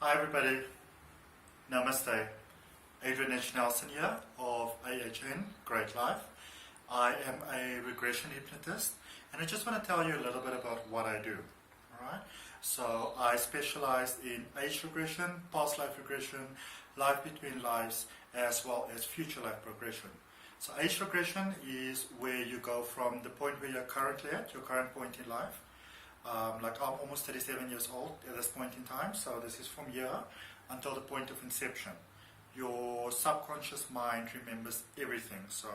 Hi everybody, Namaste. Adrian H Nelson here of ahngreatlife. I am a regression hypnotist and I just want to tell you a little bit about what I do. Alright? So I specialize in age regression, past life regression, life between lives, as well as future life progression. So age regression is where you go from the point where you're currently at, your current point in life. Like I'm almost 37 years old at this point in time, so this is from here until the point of inception. Your subconscious mind remembers everything. So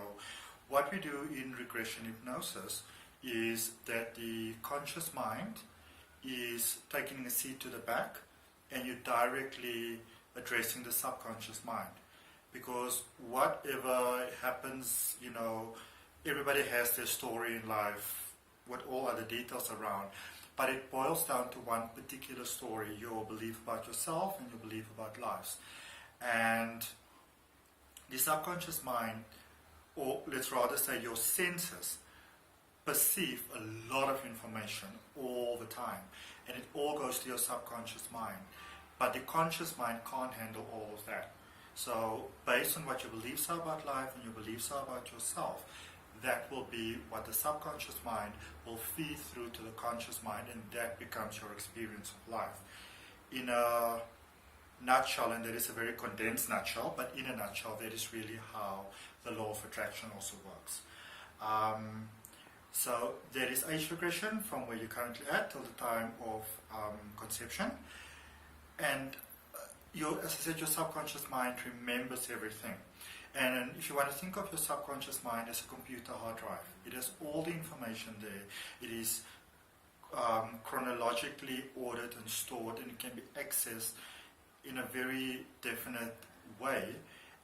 what we do in regression hypnosis is that the conscious mind is taking a seat to the back and you're directly addressing the subconscious mind. Because whatever happens, everybody has their story in life with all other details around. But it boils down to one particular story, your belief about yourself and your belief about lives. And the subconscious mind, or let's rather say your senses, perceive a lot of information all the time. And it all goes to your subconscious mind. But the conscious mind can't handle all of that. So based on what your beliefs are about life and your beliefs are about yourself, that will be what the subconscious mind will feed through to the conscious mind, and that becomes your experience of life. In a nutshell, and that is a very condensed nutshell, but in a nutshell, that is really how the law of attraction also works. So there is age regression from where you're currently at till the time of conception. And as I said, your subconscious mind remembers everything. And if you want to think of your subconscious mind as a computer hard drive, it has all the information there. It is chronologically ordered and stored, and it can be accessed in a very definite way.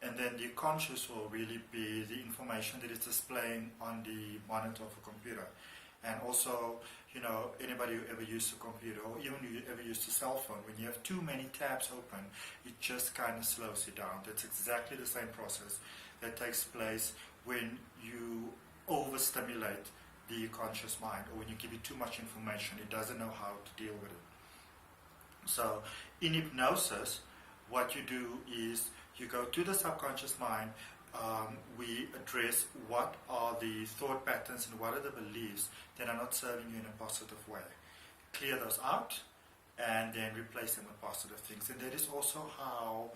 And then the conscious will really be the information that is displaying on the monitor of a computer. And also, anybody who ever used a computer, or even who ever used a cell phone, when you have too many tabs open, it just kind of slows you down. That's exactly the same process that takes place when you overstimulate the conscious mind, or when you give it too much information. It doesn't know how to deal with it. So in hypnosis, what you do is you go to the subconscious mind. We address what are the thought patterns and what are the beliefs that are not serving you in a positive way. Clear those out and then replace them with positive things. And that is also how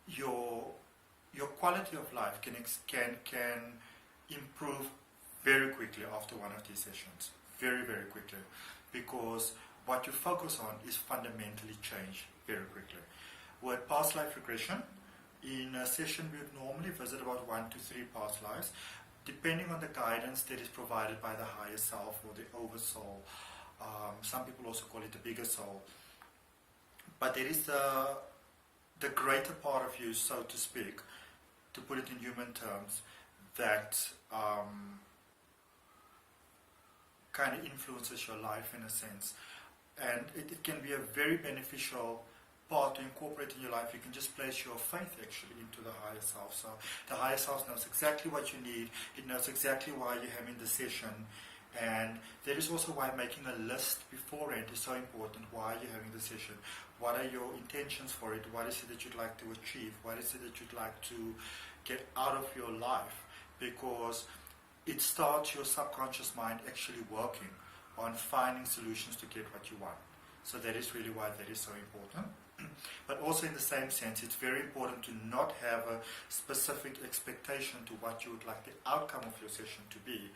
your quality of life can improve very quickly after one of these sessions. Very, very quickly. Because what you focus on is fundamentally changed very quickly. With past life regression, in a session we would normally visit about 1 to 3 past lives, depending on the guidance that is provided by the higher self or the oversoul. Some people also call it the bigger soul. But there is the greater part of you, so to speak, to put it in human terms, that kind of influences your life in a sense. And it can be a very beneficial part to incorporate in your life. You can just place your faith actually into the higher self. So the higher self knows exactly what you need. It knows exactly why you're having the session. And that is also why making a list beforehand is so important. Why you're having the session? What are your intentions for it? What is it that you'd like to achieve? What is it that you'd like to get out of your life? Because it starts your subconscious mind actually working on finding solutions to get what you want. So that is really why that is so important. But also in the same sense, it's very important to not have a specific expectation to what you would like the outcome of your session to be,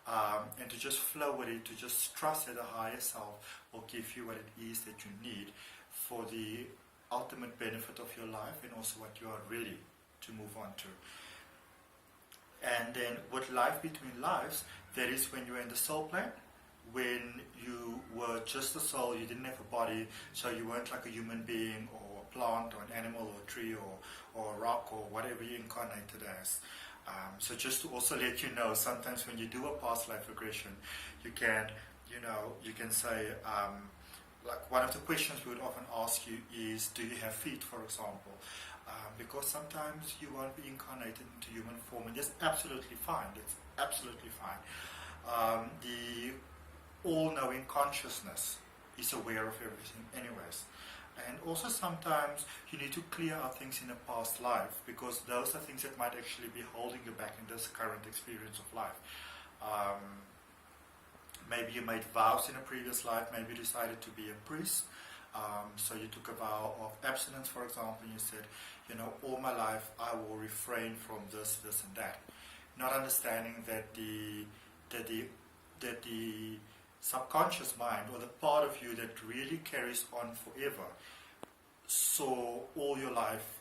and to just flow with it, to just trust that the higher self will give you what it is that you need for the ultimate benefit of your life and also what you are ready to move on to. And then with life between lives, that is when you're in the soul plane, when you were just a soul, you didn't have a body, so you weren't like a human being or a plant or an animal or a tree or a rock or whatever you incarnated as. So just to also let you know, sometimes when you do a past life regression, you can say, like one of the questions we would often ask you is, do you have feet, for example? Because sometimes you won't be incarnated into human form, and that's absolutely fine. That's absolutely fine. The all-knowing consciousness is aware of everything anyways. And also sometimes you need to clear out things in a past life, because those are things that might actually be holding you back in this current experience of life. Maybe you made vows in a previous life, maybe you decided to be a priest. So you took a vow of abstinence, for example, and you said, all my life I will refrain from this, this and that. Not understanding that the subconscious mind, or the part of you that really carries on forever, saw all your life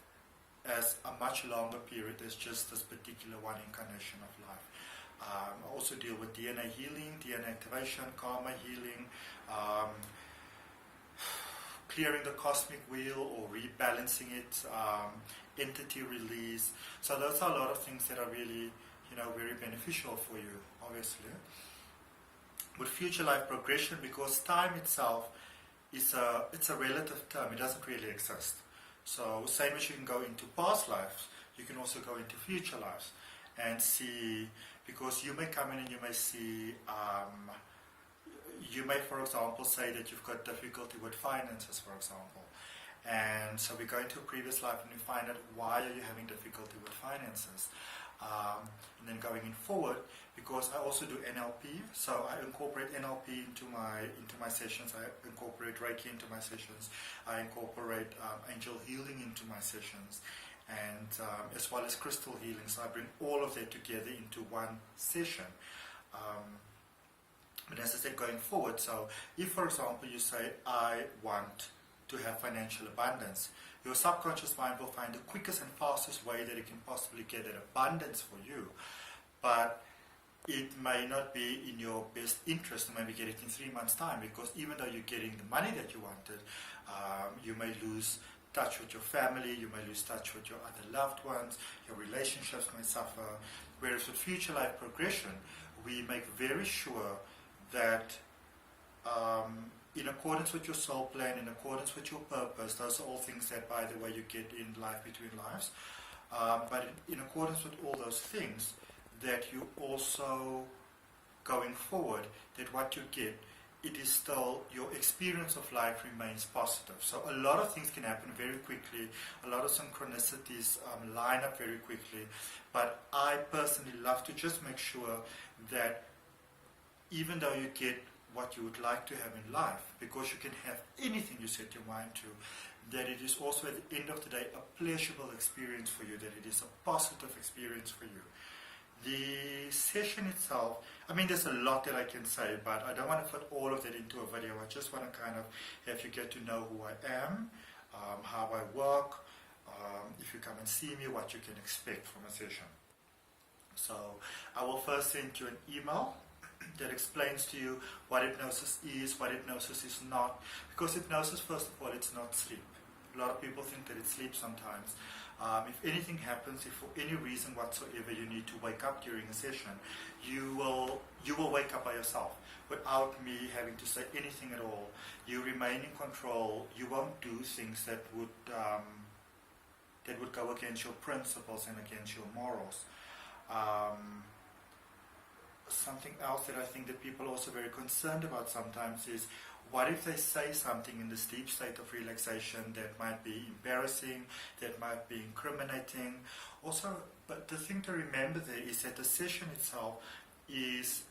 as a much longer period as just this particular one incarnation of life. I also deal with DNA healing, DNA activation, karma healing, clearing the cosmic wheel or rebalancing it, entity release. So those are a lot of things that are really, very beneficial for you, obviously. With future life progression, because time itself is it's a relative term, it doesn't really exist. So same as you can go into past lives, you can also go into future lives and see, because you may come in and you may see, you may, for example, say that you've got difficulty with finances, for example. And so we go into a previous life and we find out why are you having difficulty with finances. And then going in forward, because I also do NLP, so I incorporate NLP into my sessions, I incorporate Reiki into my sessions, I incorporate angel healing into my sessions, and as well as crystal healing. So I bring all of that together into one session. But as I said, going forward, so if, for example, you say, I want to have financial abundance, your subconscious mind will find the quickest and fastest way that it can possibly get that abundance for you. But it may not be in your best interest to maybe get it in 3 months' time, because even though you're getting the money that you wanted, you may lose touch with your family, you may lose touch with your other loved ones, your relationships may suffer. Whereas with future life progression, we make very sure that in accordance with your soul plan, in accordance with your purpose, those are all things that, by the way, you get in life between lives. But in accordance with all those things, that you also, going forward, that what you get, it is still, your experience of life remains positive. So a lot of things can happen very quickly, a lot of synchronicities line up very quickly, but I personally love to just make sure that even though you get what you would like to have in life, because you can have anything you set your mind to, that it is also at the end of the day a pleasurable experience for you, that it is a positive experience for you. The session itself, I mean, there's a lot that I can say, but I don't want to put all of that into a video. I just want to kind of have you get to know who I am, how I work, if you come and see me, what you can expect from a session. So I will first send you an email that explains to you what hypnosis is, what hypnosis is not. Because hypnosis, first of all, it's not sleep. A lot of people think that it's sleep sometimes. If anything happens, if for any reason whatsoever you need to wake up during a session, you will wake up by yourself without me having to say anything at all. You remain in control. You won't do things that would go against your principles and against your morals. Something else that I think that people are also very concerned about sometimes is, what if they say something in this deep state of relaxation that might be embarrassing, that might be incriminating? Also, but the thing to remember there is that the session itself is,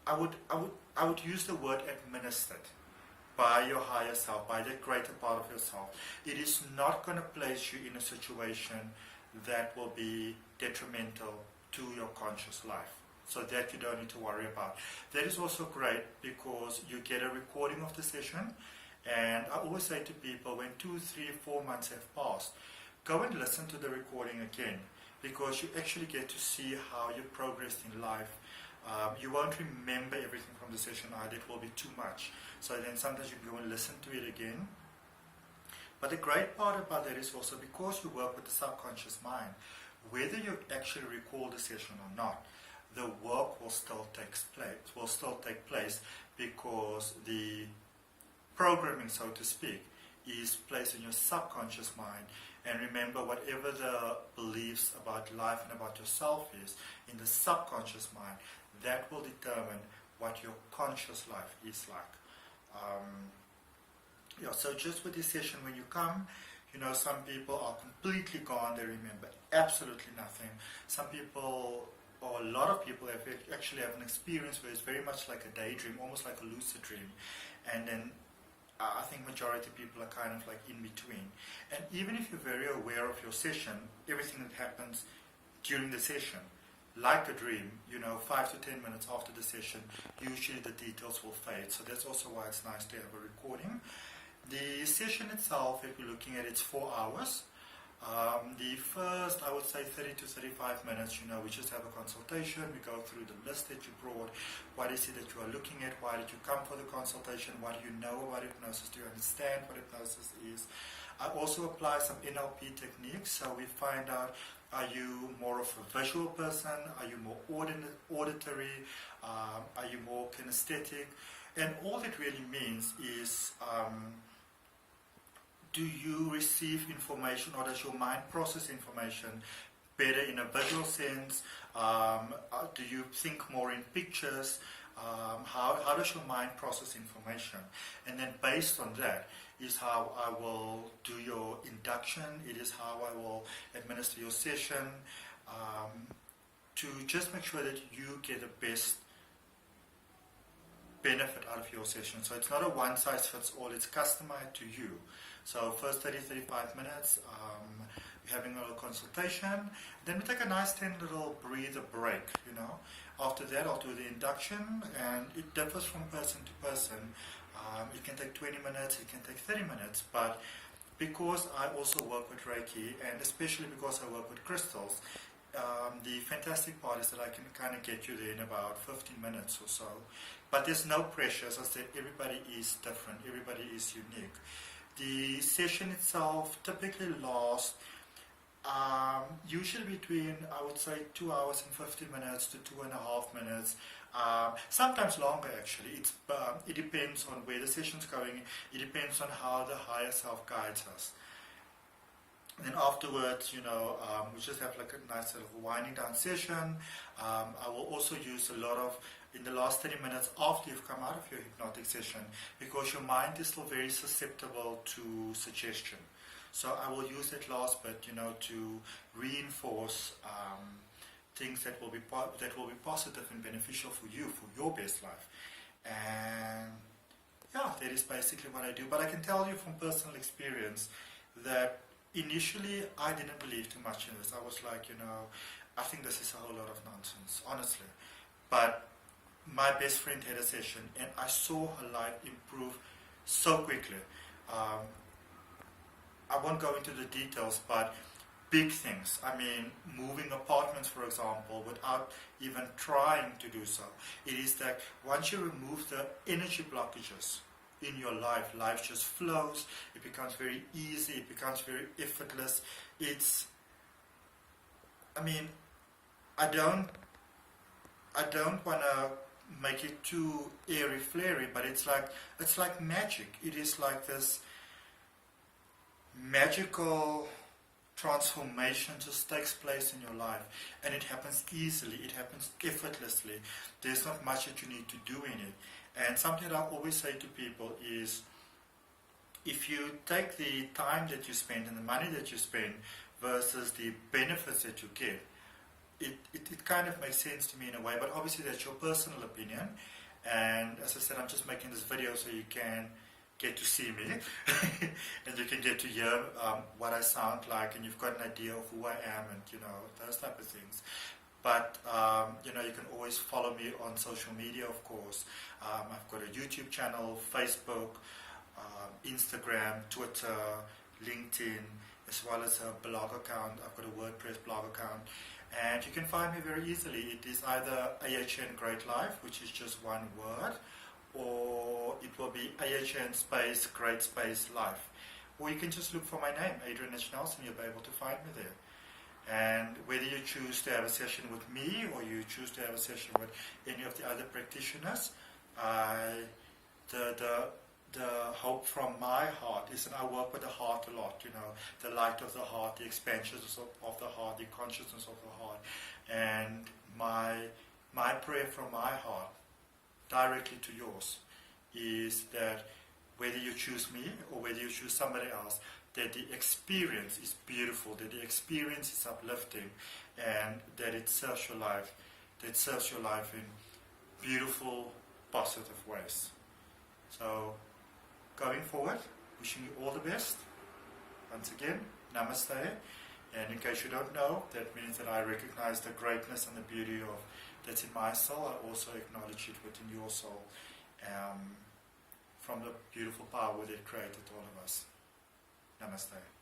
I would use the word administered by your higher self, by that greater part of yourself. It is not going to place you in a situation that will be detrimental to your conscious life. So that you don't need to worry about. That is also great because you get a recording of the session, and I always say to people, when 2, 3, 4 months have passed, go and listen to the recording again, because you actually get to see how you progressed in life. You won't remember everything from the session either, it will be too much. So then sometimes you can go and listen to it again. But the great part about that is also, because you work with the subconscious mind, whether you actually recall the session or not, the work will still take place, because the programming, so to speak, is placed in your subconscious mind. And remember, whatever the beliefs about life and about yourself is in the subconscious mind, that will determine what your conscious life is like. Yeah, so just with this session, when you come, some people are completely gone. They remember absolutely nothing. Some people, or a lot of people, actually have an experience where it's very much like a daydream, almost like a lucid dream. And then I think majority of people are kind of like in between. And even if you're very aware of your session, everything that happens during the session, like a dream, 5 to 10 minutes after the session, usually the details will fade. So that's also why it's nice to have a recording. The session itself, if we're looking at it's 4 hours. The first, I would say 30 to 35 minutes, we just have a consultation. We go through the list that you brought. What is it that you are looking at? Why did you come for the consultation? What do you know about hypnosis? Do you understand what hypnosis is? I also apply some NLP techniques. So we find out, are you more of a visual person? Are you more auditory? Are you more kinesthetic? And all it really means is, do you receive information, or does your mind process information better in a visual sense? Do you think more in pictures? How does your mind process information? And then based on that is how I will do your induction. It is how I will administer your session, to just make sure that you get the best benefit out of your session. So it's not a one-size-fits-all, it's customized to you. So first 30-35 minutes, we're having a little consultation. Then we take a nice 10 little breather break, After that, I'll do the induction, and it differs from person to person. It can take 20 minutes, it can take 30 minutes, but because I also work with Reiki, and especially because I work with crystals, the fantastic part is that I can kind of get you there in about 15 minutes or so. But there's no pressure. As I said, everybody is different, everybody is unique. The session itself typically lasts usually between, I would say, 2 hours and 50 minutes to 2.5 minutes. Sometimes longer, actually. It depends on where the session's going. It depends on how the higher self guides us. And then afterwards, we just have like a nice sort of winding down session. I will also use a lot of, in the last 30 minutes after you've come out of your hypnotic session, because your mind is still very susceptible to suggestion. So I will use that last bit, to reinforce things that will be positive and beneficial for you, for your best life. And yeah, that is basically what I do. But I can tell you from personal experience that initially I didn't believe too much in this. I was like, I think this is a whole lot of nonsense, honestly. But my best friend had a session, and I saw her life improve so quickly. I won't go into the details, but big things. I mean, moving apartments, for example, without even trying to do so. It is that once you remove the energy blockages in your life, life just flows. It becomes very easy. It becomes very effortless. I don't want to make it too airy-flary, but it's like magic. It is like this magical transformation just takes place in your life, and it happens easily, it happens effortlessly. There's not much that you need to do in it. And something that I always say to people is, if you take the time that you spend and the money that you spend versus the benefits that you get, it kind of makes sense to me in a way, but obviously that's your personal opinion. And as I said, I'm just making this video so you can get to see me and you can get to hear what I sound like, and you've got an idea of who I am, and those type of things. But you can always follow me on social media, of course. I've got a YouTube channel, Facebook, Instagram, Twitter, LinkedIn, as well as a blog account. I've got a WordPress blog account, and you can find me very easily. It is either AHN Great Life, which is just one word, or it will be AHN space Great Space Life. Or you can just look for my name, Adrian H Nelson. You'll be able to find me there. And whether you choose to have a session with me or you choose to have a session with any of the other practitioners, the hope from my heart is, and I work with the heart a lot, the light of the heart, the expansions of the heart, the consciousness of the heart. And my prayer from my heart, directly to yours, is that whether you choose me or whether you choose somebody else, that the experience is beautiful, that the experience is uplifting, and that it serves your life, in beautiful, positive ways. So, going forward, wishing you all the best. Once again, namaste. And in case you don't know, that means that I recognize the greatness and the beauty of that's in my soul. I also acknowledge it within your soul, from the beautiful power that created all of us. Namaste.